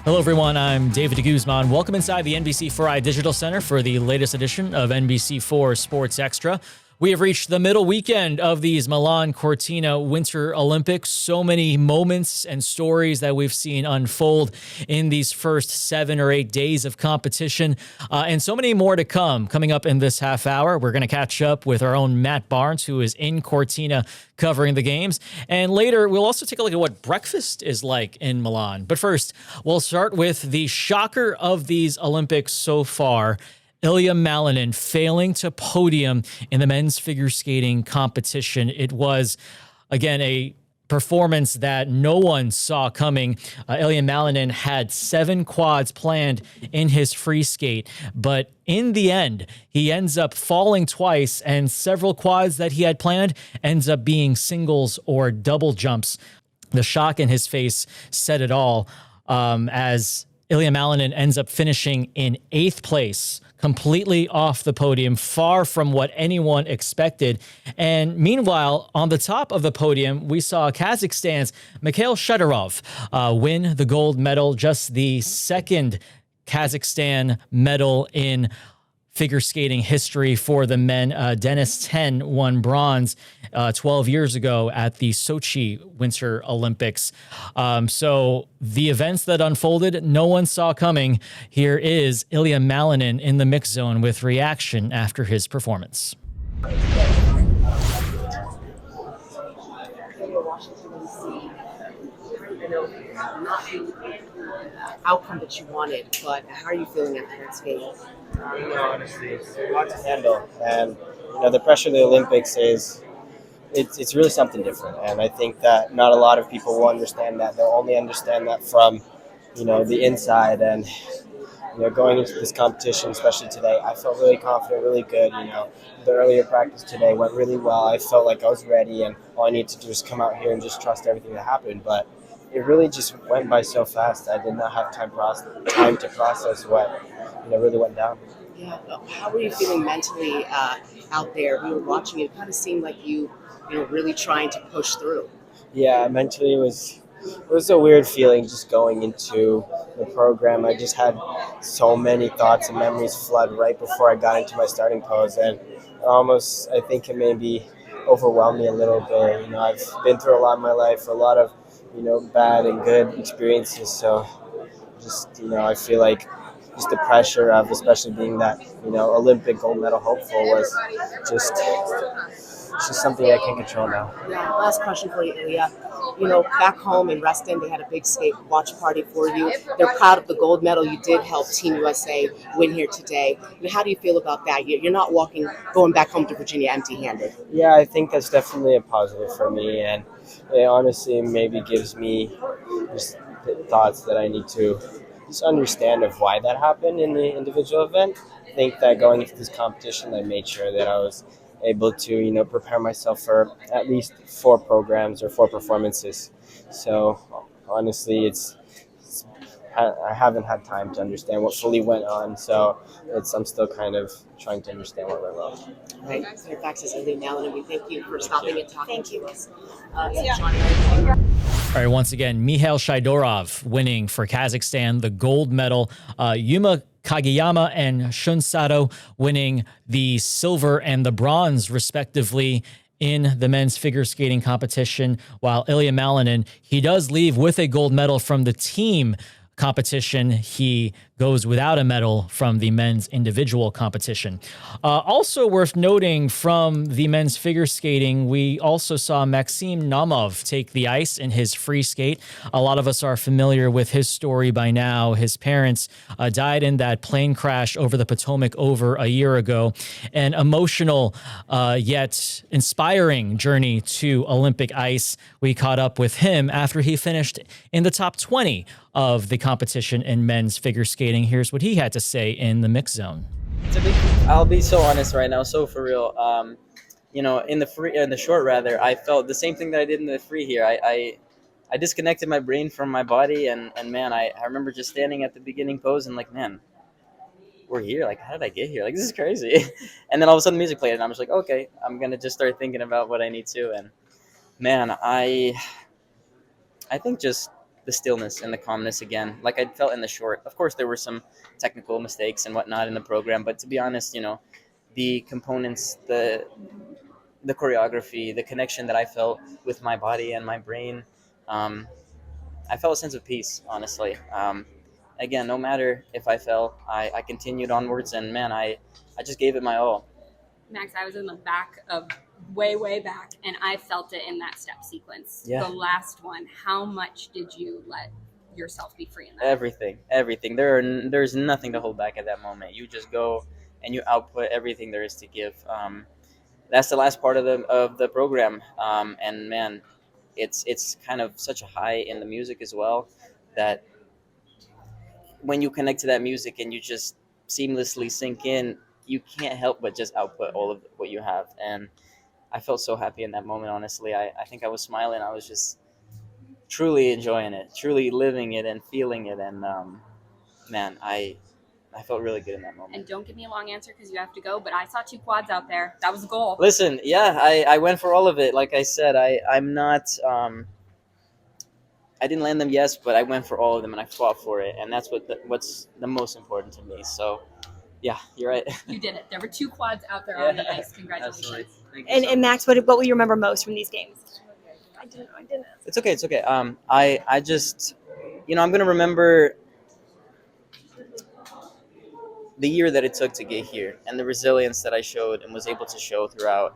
Hello, everyone. I'm David DeGuzman. Welcome inside the NBC4 Digital Center for the latest edition of NBC4 Sports Extra. We have reached the middle weekend of these Milan Cortina Winter Olympics. So many moments and stories that we've seen unfold in these first 7 or 8 days of competition, and so many more to come. Coming up in this half hour, we're going to catch up with our own Matt Barnes, who is in Cortina covering the games. And later, we'll also take a look at what breakfast is like in Milan. But first, we'll start with the shocker of these Olympics so far. Ilya Malinin failing to podium in the men's figure skating competition. It was, again, a performance that no one saw coming. Ilya Malinin had 7 quads planned in his free skate, but in the end, he ends up falling twice, and several quads that he had planned ends up being singles or double jumps. The shock in his face said it all, as Ilya Malinin ends up finishing in 8th place, completely off the podium, far from what anyone expected. And meanwhile, on the top of the podium, we saw Kazakhstan's Mikhail Shadorov win the gold medal, just the second Kazakhstan medal in figure skating history for the men. Denis Ten won bronze 12 years ago at the Sochi Winter Olympics. So the events that unfolded, no one saw coming. Here is Ilya Malinin in the mix zone with reaction after his performance. Outcome that you wanted, but how are you feeling after that skate? Honestly, it's a lot to handle, and the pressure of the Olympics is it's really something different, and I think that not a lot of people will understand that. They'll only understand that from the inside, and going into this competition, especially today, I felt really confident, really good. The earlier practice today went really well. I felt like I was ready, and all I needed to do is come out here and just trust everything that happened. But it really just went by so fast. I did not have time to process what really went down. Yeah. How were you feeling mentally out there? We were watching. It kind of seemed like you really trying to push through. Yeah, mentally it was a weird feeling just going into the program. I just had so many thoughts and memories flood right before I got into my starting pose, and I think it maybe overwhelmed me a little bit. I've been through a lot in my life, a lot of bad and good experiences. So just I feel like just the pressure of, especially being that Olympic gold medal hopeful, was just something I can't control now. Yeah. Last question for you, Ilya. Back home in Reston, they had a big skate watch party for you. They're proud of the gold medal. You did help Team USA win here today. How do you feel about that? You're not going back home to Virginia empty-handed. Yeah, I think that's definitely a positive for me, and it honestly maybe gives me just thoughts that I need to just understand of why that happened in the individual event. I think that going into this competition, I made sure that I was able to prepare myself for at least 4 programs or 4 performances. So honestly, I haven't had time to understand what fully went on, so I'm still kind of trying to understand what went wrong. Right. Fairfax is Ilya Malinin. We thank you for stopping and talking to us. All right, once again, Mikhail Shadorov winning for Kazakhstan the gold medal. Yuma Kageyama and Shun Sato winning the silver and the bronze, respectively, in the men's figure skating competition, while Ilya Malinin, he does leave with a gold medal from the team competition. He goes without a medal from the men's individual competition. Also worth noting from the men's figure skating, we also saw Maxim Naumov take the ice in his free skate. A lot of us are familiar with his story by now. His parents died in that plane crash over the Potomac over a year ago. An emotional yet inspiring journey to Olympic ice. We caught up with him after he finished in the top 20 of the competition in men's figure skating. Here's what he had to say in the mix zone. I'll be so honest right now, so for real. In the short rather, I felt the same thing that I did in the free here. I disconnected my brain from my body, and man, I remember just standing at the beginning pose and like, man, we're here. Like, how did I get here? Like, this is crazy. And then all of a sudden music played, and I'm just like, okay, I'm gonna just start thinking about what I need to. And man, I think just the stillness and the calmness again, like I felt in the short. Of course, there were some technical mistakes and whatnot in the program, but to be honest, the components, the choreography, the connection that I felt with my body and my brain, I felt a sense of peace, honestly. Again, no matter if I fell, I continued onwards, and man, I just gave it my all. Max, I was in the back of way back, and I felt it in that step sequence. Yeah. The last one. How much did you let yourself be free in that? Everything. There's nothing to hold back at that moment. You just go and you output everything there is to give. That's the last part of the program, and man, it's kind of such a high in the music as well, that when you connect to that music and you just seamlessly sink in, you can't help but just output all of what you have. And I felt so happy in that moment, honestly. I think I was smiling. I was just truly enjoying it, truly living it and feeling it. And man, I felt really good in that moment. And don't give me a long answer because you have to go, but I saw 2 quads out there. That was the goal. Listen, yeah, I went for all of it. Like I said, I'm not I didn't land them, yes, but I went for all of them and I fought for it, and that's what's the most important to me. So, yeah, you're right. You did it. There were 2 quads out there on the ice. Congratulations. Absolutely. And Max, what will you remember most from these games? I didn't. It's okay. I just, I'm gonna remember the year that it took to get here and the resilience that I showed and was able to show throughout.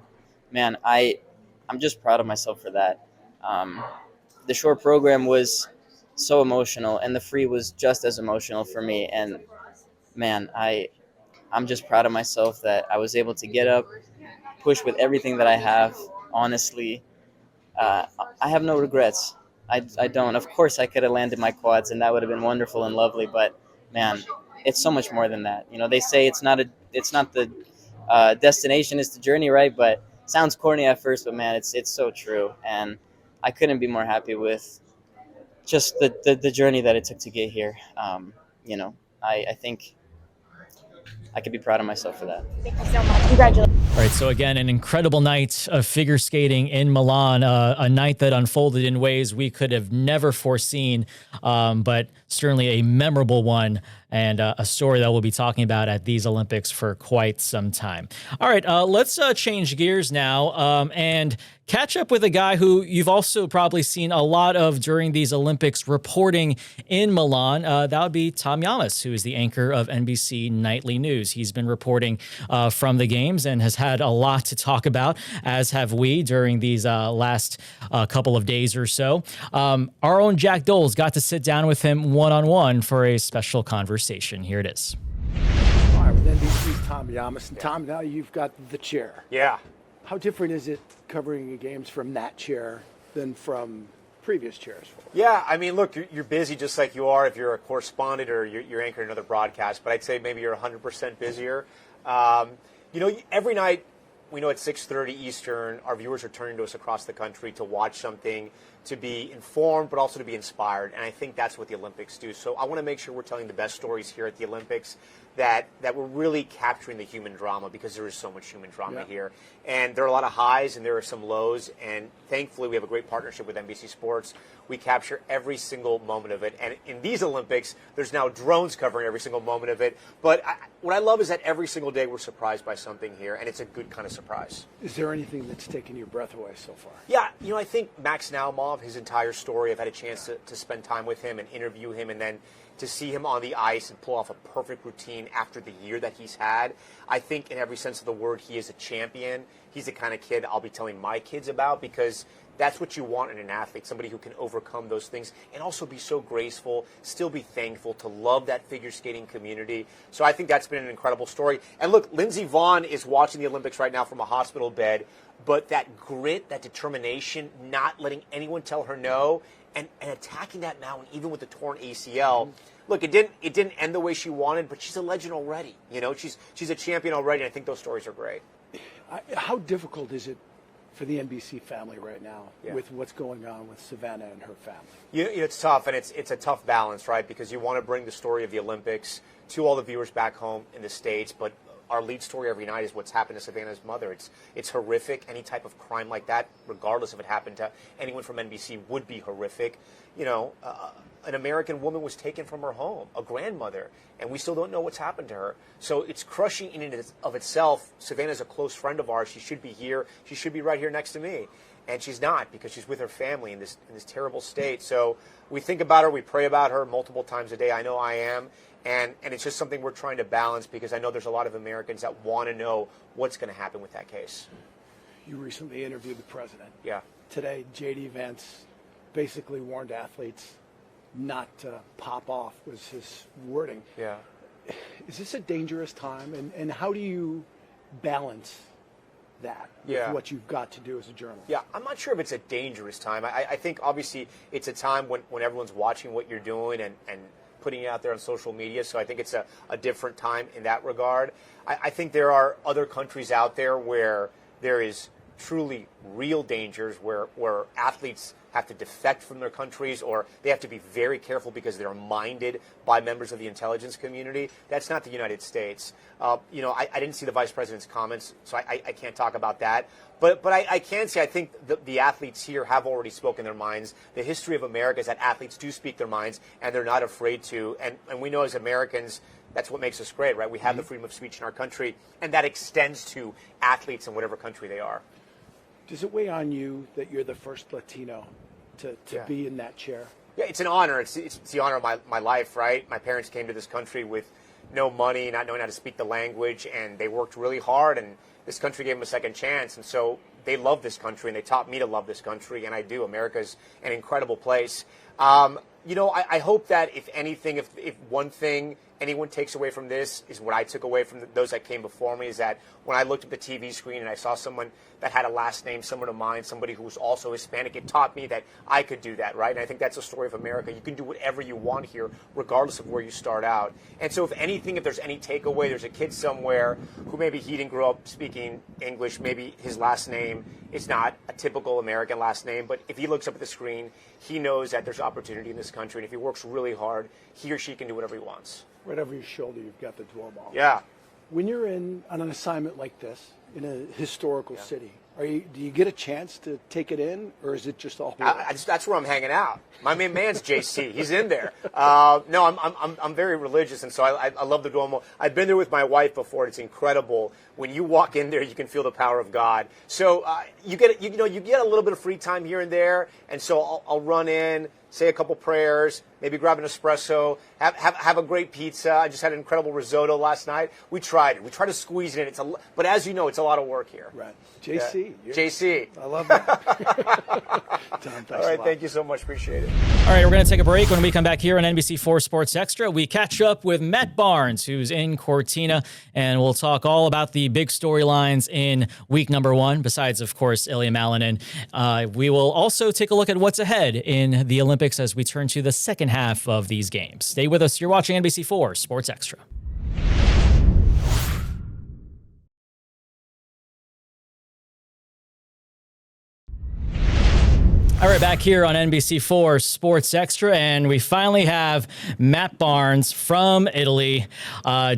Man, I'm just proud of myself for that. The short program was so emotional, and the free was just as emotional for me. And man, I'm just proud of myself that I was able to get up, push with everything that I have. Honestly, I have no regrets. I don't. Of course, I could have landed my quads, and that would have been wonderful and lovely. But man, it's so much more than that. They say it's not the destination, it's the journey, right? But it sounds corny at first, but man, it's so true. And I couldn't be more happy with just the journey that it took to get here. I think I could be proud of myself for that. Thank you so much. Congratulations. All right, so again, an incredible night of figure skating in Milan, a night that unfolded in ways we could have never foreseen, but certainly a memorable one and a story that we'll be talking about at these Olympics for quite some time. All right, let's change gears now and catch up with a guy who you've also probably seen a lot of during these Olympics reporting in Milan. That would be Tom Llamas, who is the anchor of NBC Nightly News. He's been reporting from the games and has had a lot to talk about, as have we during these last couple of days or so. Our own Jack Doles got to sit down with him one-on-one for a special conversation. Here it is. All right, with NBC's Tom Llamas. And Tom, now you've got the chair. Yeah. How different is it covering the games from that chair than from previous chairs? Yeah, I mean, look, you're busy just like you are if you're a correspondent or you're anchoring another broadcast, but I'd say maybe you're 100% busier. Every night, we know at 6:30 Eastern, our viewers are turning to us across the country to watch something, to be informed, but also to be inspired. And I think that's what the Olympics do. So I want to make sure we're telling the best stories here at the Olympics, that we're really capturing the human drama, because there is so much human drama here. And there are a lot of highs and there are some lows. And thankfully, we have a great partnership with NBC Sports. We capture every single moment of it. And in these Olympics, there's now drones covering every single moment of it. But what I love is that every single day we're surprised by something here, and it's a good kind of surprise. Is there anything that's taken your breath away so far? Yeah, I think Max Naumov, his entire story, I've had a chance to spend time with him and interview him, and then to see him on the ice and pull off a perfect routine after the year that he's had. I think in every sense of the word, he is a champion. He's the kind of kid I'll be telling my kids about, because that's what you want in an athlete, somebody who can overcome those things and also be so graceful, still be thankful, to love that figure skating community. So I think that's been an incredible story. And look, Lindsey Vonn is watching the Olympics right now from a hospital bed, but that grit, that determination, not letting anyone tell her no, and attacking that mountain, even with the torn ACL. Look, it didn't end the way she wanted, but she's a legend already. She's a champion already, and I think those stories are great. How difficult is it for the NBC family right now with what's going on with Savannah and her family? It's tough, and it's a tough balance, right? Because you want to bring the story of the Olympics to all the viewers back home in the States, but our lead story every night is what's happened to Savannah's mother. It's horrific. Any type of crime like that, regardless if it happened to anyone from NBC, would be horrific. You know, an American woman was taken from her home, a grandmother, and we still don't know what's happened to her. So it's crushing in and of itself. Savannah's a close friend of ours. She should be here. She should be right here next to me. And she's not, because she's with her family in this terrible state. So we think about her, we pray about her multiple times a day. I know I am. And it's just something we're trying to balance, because I know there's a lot of Americans that want to know what's going to happen with that case. You recently interviewed the president. Yeah. Today, J.D. Vance basically warned athletes not to pop off, was his wording. Yeah. Is this a dangerous time? And how do you balance that with what you've got to do as a journalist? Yeah, I'm not sure if it's a dangerous time. I think obviously it's a time when everyone's watching what you're doing and putting it out there on social media. So I think it's a different time in that regard. I think there are other countries out there where there is truly real dangers, where athletes have to defect from their countries, or they have to be very careful because they're minded by members of the intelligence community. That's not the United States. I didn't see the vice president's comments, so I can't talk about that. But I can say I think the athletes here have already spoken their minds. The history of America is that athletes do speak their minds, and they're not afraid to. And we know as Americans, that's what makes us great, right? We have the freedom of speech in our country, and that extends to athletes in whatever country they are. Does it weigh on you that you're the first Latino to be in that chair? Yeah, it's an honor. It's the honor of my life, right? My parents came to this country with no money, not knowing how to speak the language, and they worked really hard, and this country gave them a second chance. And so they love this country, and they taught me to love this country, and I do. America's an incredible place. I hope that if anything, if one thing anyone takes away from this is what I took away from those that came before me, is that when I looked at the TV screen and I saw someone that had a last name similar to mine, somebody who was also Hispanic, it taught me that I could do that, right? And I think that's the story of America. You can do whatever you want here, regardless of where you start out. And so if anything, if there's any takeaway, there's a kid somewhere who maybe he didn't grow up speaking English, maybe his last name is not a typical American last name, but if he looks up at the screen, he knows that there's opportunity in this country, and if he works really hard, he or she can do whatever he wants. Right over your shoulder, you've got the doorbell. Yeah. When you're on an assignment like this in a historical city, do you get a chance to take it in, or is it just all? That's where I'm hanging out. My main man's JC. He's in there. No, I'm very religious, and so I love the Duomo. I've been there with my wife before. It's incredible. When you walk in there, you can feel the power of God. So you get a little bit of free time here and there, and so I'll run in, say a couple prayers, maybe grab an espresso, have a great pizza. I just had an incredible risotto last night. We tried it. We tried to squeeze it in. But as you know, it's a lot of work here. Right. JC. JC. I love that. Tom, thanks All right, a lot. thank you so much. Appreciate it. All right, we're going to take a break. When we come back here on NBC4 Sports Extra, we catch up with Matt Barnes, who's in Cortina, and we'll talk all about the big storylines in week number 1, besides, of course, Ilya Malinin. We will also take a look at what's ahead in the Olympics as we turn to the second half of these games. Stay with us. You're watching NBC4 Sports Extra. All right, back here on NBC4 Sports Extra, and we finally have Matt Barnes from Italy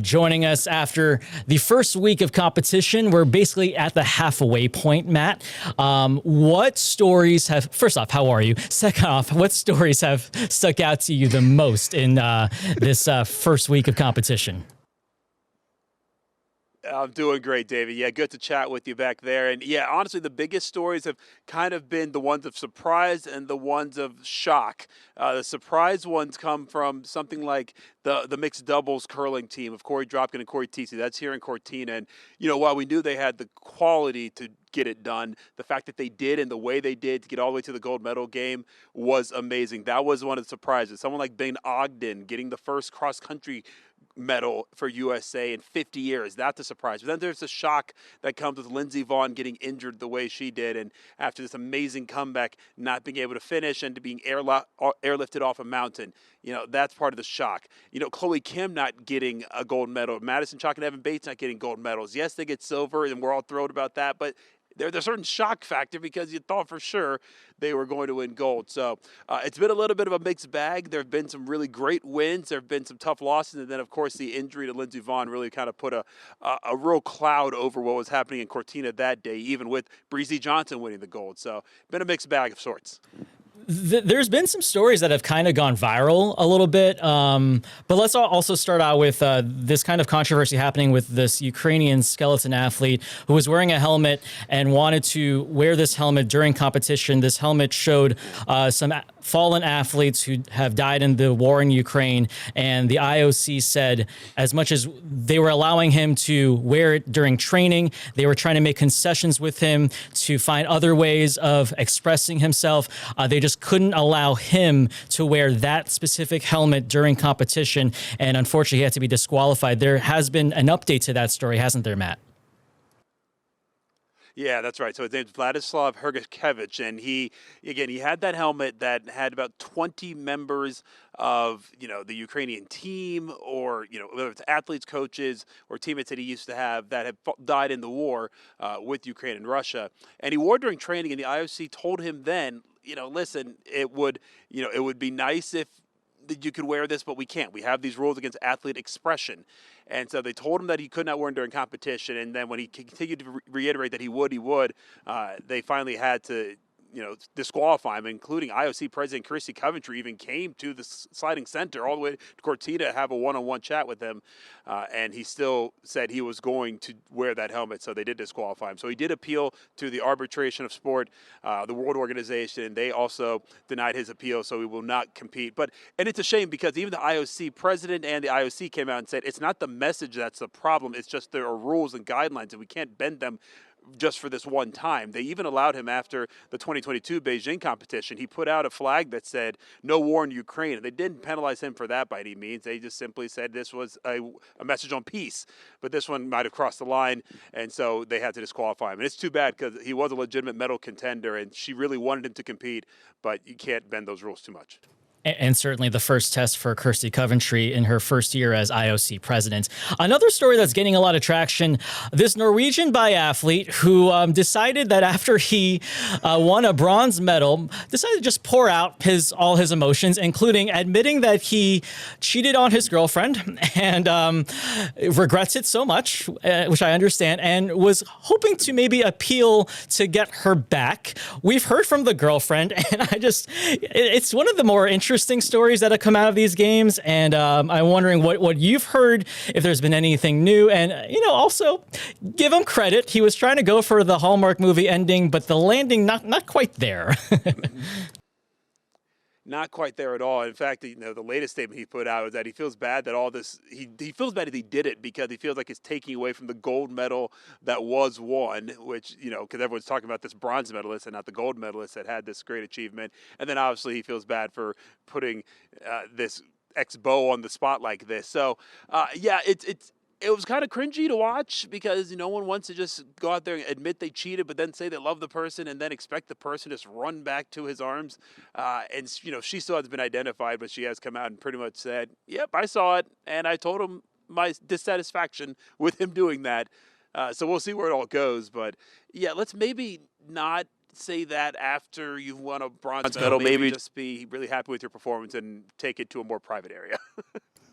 joining us after the first week of competition. We're basically at the halfway point, Matt. What stories have, first off, how are you? Second off, what stories have stuck out to you the most in this first week of competition? I'm doing great, David. Yeah, good to chat with you back there. And yeah, honestly, the biggest stories have kind of been the ones of surprise and the ones of shock. The surprise ones come from something like the mixed doubles curling team of Corey Dropkin and Corey Tisi. That's here in Cortina. And, while we knew they had the quality to get it done, the fact that they did and the way they did to get all the way to the gold medal game was amazing. That was one of the surprises. Someone like Ben Ogden getting the first cross-country medal for USA in 50 years. That's a surprise. But then there's the shock that comes with Lindsey Vonn getting injured the way she did, and after this amazing comeback, not being able to finish and to being airlifted off a mountain. That's part of the shock. Chloe Kim not getting a gold medal. Madison Chalk and Evan Bates not getting gold medals. Yes, they get silver, and we're all thrilled about that, but there's a certain shock factor because you thought for sure they were going to win gold. So it's been a little bit of a mixed bag. There have been some really great wins. There have been some tough losses. And then, of course, the injury to Lindsey Vonn really kind of put a real cloud over what was happening in Cortina that day, even with Breezy Johnson winning the gold. So been a mixed bag of sorts. There's been some stories that have kind of gone viral a little bit, but let's also start out with this kind of controversy happening with this Ukrainian skeleton athlete who was wearing a helmet and wanted to wear this helmet during competition. This helmet showed some fallen athletes who have died in the war in Ukraine, and the IOC said as much as they were allowing him to wear it during training, they were trying to make concessions with him to find other ways of expressing himself. They just couldn't allow him to wear that specific helmet during competition, and unfortunately he had to be disqualified. There has been an update to that story, hasn't there, Matt? Yeah, that's right. So his name's Vladislav Hergakevich, and he had that helmet that had about 20 members of, the Ukrainian team, or, whether it's athletes, coaches, or teammates that he used to have that have died in the war with Ukraine and Russia. And he wore it during training, and the IOC told him then, listen, it would be nice if you could wear this, but we can't. We have these rules against athlete expression. And so they told him that he could not wear it during competition. And then when he continued to reiterate that he would, they finally had to, disqualify him, including IOC President Christy Coventry even came to the sliding center all the way to Cortina to have a one-on-one chat with him. And he still said he was going to wear that helmet, so they did disqualify him. So he did appeal to the arbitration of sport, the World Organization. They also denied his appeal, so he will not compete. And it's a shame because even the IOC president and the IOC came out and said it's not the message that's the problem. It's just there are rules and guidelines, and we can't bend them just for this one time. They even allowed him after the 2022 Beijing competition. He put out a flag that said "No war in Ukraine," and they didn't penalize him for that by any means. They just simply said this was a message on peace. But this one might have crossed the line, and so they had to disqualify him. And it's too bad because he was a legitimate medal contender, and she really wanted him to compete. But you can't bend those rules too much. And certainly the first test for Kirsty Coventry in her first year as IOC president. Another story that's getting a lot of traction, this Norwegian biathlete who decided that after he won a bronze medal, decided to just pour out all his emotions, including admitting that he cheated on his girlfriend and regrets it so much, which I understand, and was hoping to maybe appeal to get her back. We've heard from the girlfriend, and it's one of the more interesting stories that have come out of these games, and I'm wondering what you've heard, if there's been anything new, and also give him credit. He was trying to go for the Hallmark movie ending, but the landing not quite there. Not quite there at all. In fact, the latest statement he put out is that he feels bad that all this, he feels bad that he did it because he feels like it's taking away from the gold medal that was won, which, because everyone's talking about this bronze medalist and not the gold medalist that had this great achievement. And then obviously he feels bad for putting this ex-beau on the spot like this. So, it was kind of cringy to watch because no one wants to just go out there and admit they cheated, but then say they love the person and then expect the person to just run back to his arms. And she still hasn't been identified, but she has come out and pretty much said, yep, I saw it. And I told him my dissatisfaction with him doing that. So we'll see where it all goes. But yeah, let's maybe not say that after you've won a bronze medal. Maybe just be really happy with your performance and take it to a more private area.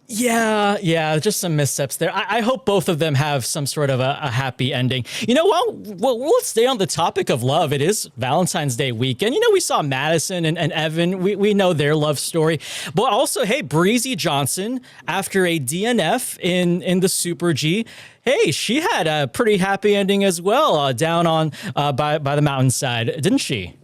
Yeah, just some missteps there. I hope both of them have some sort of a happy ending. Well, let's stay on the topic of love. It is Valentine's Day weekend. We saw Madison and Evan. We know their love story. But also, hey, Breezy Johnson, after a DNF in the Super G, hey, she had a pretty happy ending as well down on by the mountainside, didn't she?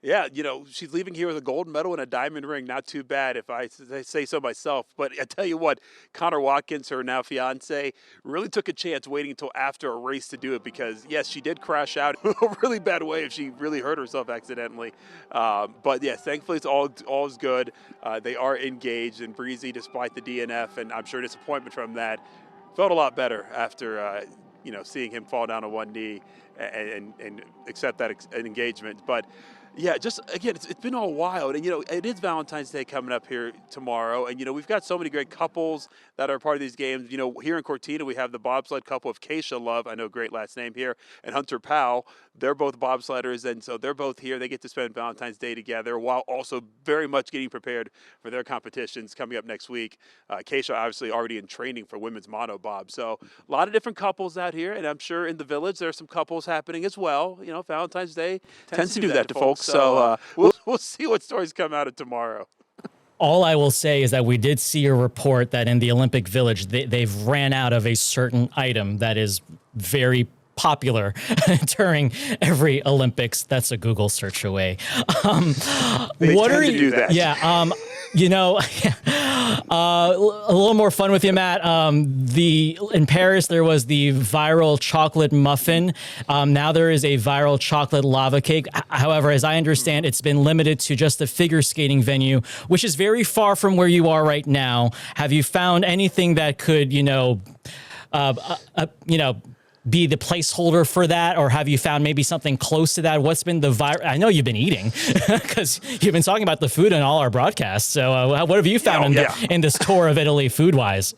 Yeah, she's leaving here with a gold medal and a diamond ring. Not too bad if I say so myself. But I tell you what, Connor Watkins, her now fiance, really took a chance waiting until after a race to do it because, yes, she did crash out in a really bad way if she really hurt herself accidentally. But, yes, thankfully it's all is good. They are engaged, and Breezy, despite the DNF and I'm sure disappointment from that, felt a lot better after, seeing him fall down on one knee and accept that engagement. But Yeah, just again, it's been all wild, and it is Valentine's Day coming up here tomorrow, and we've got so many great couples that are part of these games. Here in Cortina, we have the bobsled couple of Keisha Love, I know, great last name here, and Hunter Powell. They're both bobsledders, and so they're both here. They get to spend Valentine's Day together while also very much getting prepared for their competitions coming up next week. Keisha obviously already in training for women's monobob, so a lot of different couples out here, and I'm sure in the village there are some couples happening as well. Valentine's Day tends to do that to folks. So we'll see what stories come out of tomorrow. All I will say is that we did see a report that in the Olympic Village, they've ran out of a certain item that is very popular during every Olympics. That's a Google search away. They tend to do that. Yeah. A little more fun with you, Matt. In Paris, there was the viral chocolate muffin. Now there is a viral chocolate lava cake. However, as I understand, it's been limited to just the figure skating venue, which is very far from where you are right now. Have you found anything that could, be the placeholder for that, or have you found maybe something close to that? What's been the I know you've been eating because you've been talking about the food in all our broadcasts. So what have you found in this tour of Italy food-wise?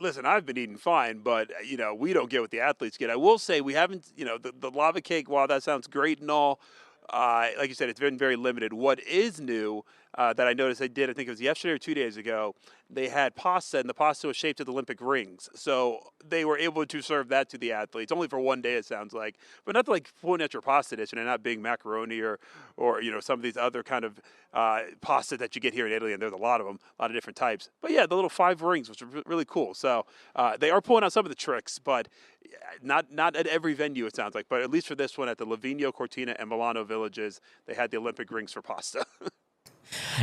Listen, I've been eating fine, but, we don't get what the athletes get. I will say we haven't, the lava cake, while that sounds great and all, like you said, it's been very limited. What is new that I noticed they did, I think it was yesterday or 2 days ago, they had pasta, and the pasta was shaped as Olympic rings. So they were able to serve that to the athletes, only for one day, it sounds like. But not like pulling at your pasta dish and not being macaroni or some of these other kind of pasta that you get here in Italy, and there's a lot of them, a lot of different types. But yeah, the little 5 rings, which are really cool. So they are pulling out some of the tricks, but not at every venue, it sounds like. But at least for this one, at the Livigno, Cortina, and Milano villages, they had the Olympic rings for pasta.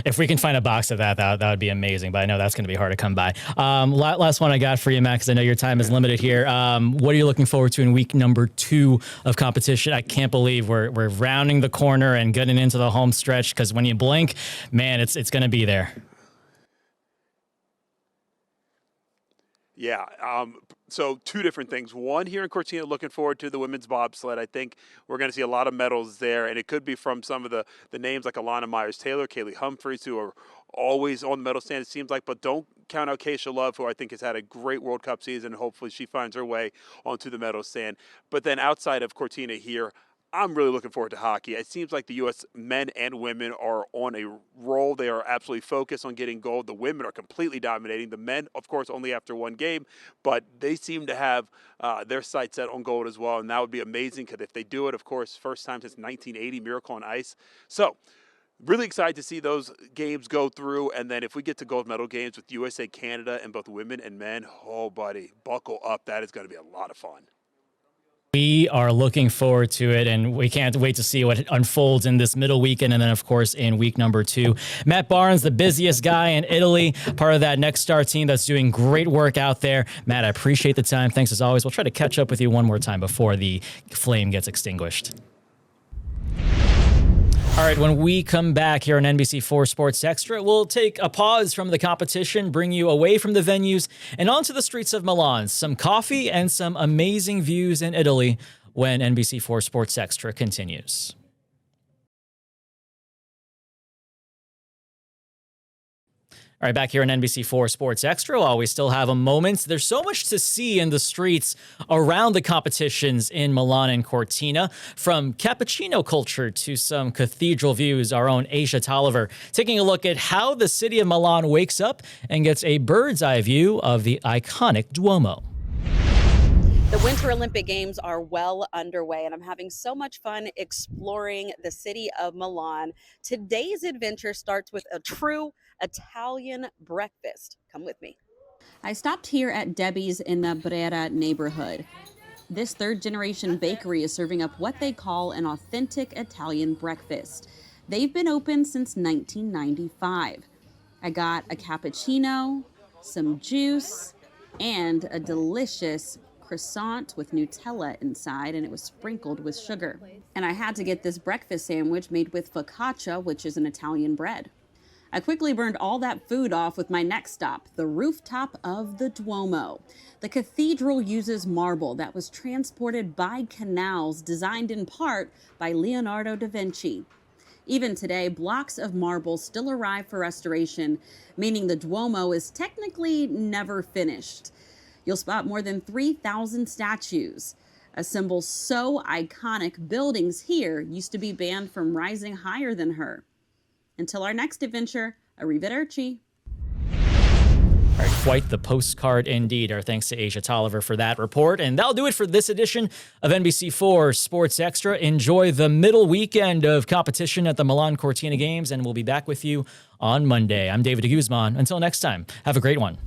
If we can find a box of that would be amazing. But I know that's going to be hard to come by. Last one I got for you, Matt, because I know your time is limited here. What are you looking forward to in week number 2 of competition? I can't believe we're rounding the corner and getting into the home stretch, because when you blink, man, it's going to be there. Yeah. So 2 different things. One, here in Cortina, looking forward to the women's bobsled. I think we're going to see a lot of medals there, and it could be from some of the names like Alana Myers-Taylor, Kaylee Humphreys, who are always on the medal stand, it seems like. But don't count out Keisha Love, who I think has had a great World Cup season. Hopefully she finds her way onto the medal stand. But then outside of Cortina here, I'm really looking forward to hockey. It seems like the U.S. men and women are on a roll. They are absolutely focused on getting gold. The women are completely dominating. The men, of course, only after one game, but they seem to have their sights set on gold as well, and that would be amazing, because if they do it, of course, first time since 1980, Miracle on Ice. So really excited to see those games go through, and then if we get to gold medal games with USA, Canada, and both women and men, oh, buddy, buckle up. That is going to be a lot of fun. We are looking forward to it, and we can't wait to see what unfolds in this middle weekend, and then, of course, in week number 2. Matt Barnes, the busiest guy in Italy, part of that Next Star team that's doing great work out there. Matt, I appreciate the time. Thanks as always. We'll try to catch up with you one more time before the flame gets extinguished. All right, when we come back here on NBC4 Sports Extra, we'll take a pause from the competition, bring you away from the venues and onto the streets of Milan. Some coffee and some amazing views in Italy when NBC4 Sports Extra continues. All right, back here on NBC4 Sports Extra, while we still have a moment, there's so much to see in the streets around the competitions in Milan and Cortina, from cappuccino culture to some cathedral views. Our own Aisha Tolliver taking a look at how the city of Milan wakes up and gets a bird's eye view of the iconic Duomo. The Winter Olympic Games are well underway, and I'm having so much fun exploring the city of Milan. Today's adventure starts with a true Italian breakfast. Come with me. I stopped here at Debbie's in the Brera neighborhood. This third-generation bakery is serving up what they call an authentic Italian breakfast. They've been open since 1995. I got a cappuccino, some juice, and a delicious croissant with Nutella inside, and it was sprinkled with sugar. And I had to get this breakfast sandwich made with focaccia, which is an Italian bread. I quickly burned all that food off with my next stop, the rooftop of the Duomo. The cathedral uses marble that was transported by canals designed in part by Leonardo da Vinci. Even today, blocks of marble still arrive for restoration, meaning the Duomo is technically never finished. You'll spot more than 3,000 statues. A symbol so iconic, buildings here used to be banned from rising higher than her. Until our next adventure, arrivederci. All right, quite the postcard indeed. Our thanks to Asia Tolliver for that report. And that'll do it for this edition of NBC4 Sports Extra. Enjoy the middle weekend of competition at the Milan Cortina Games, and we'll be back with you on Monday. I'm David DeGuzman. Until next time, have a great one.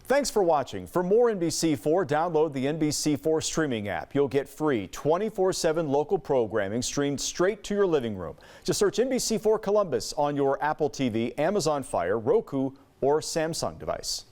Thanks for watching. For more NBC4, download the NBC4 streaming app. You'll get free 24/7 local programming streamed straight to your living room. Just search NBC4 Columbus on your Apple TV, Amazon Fire, Roku, or Samsung device.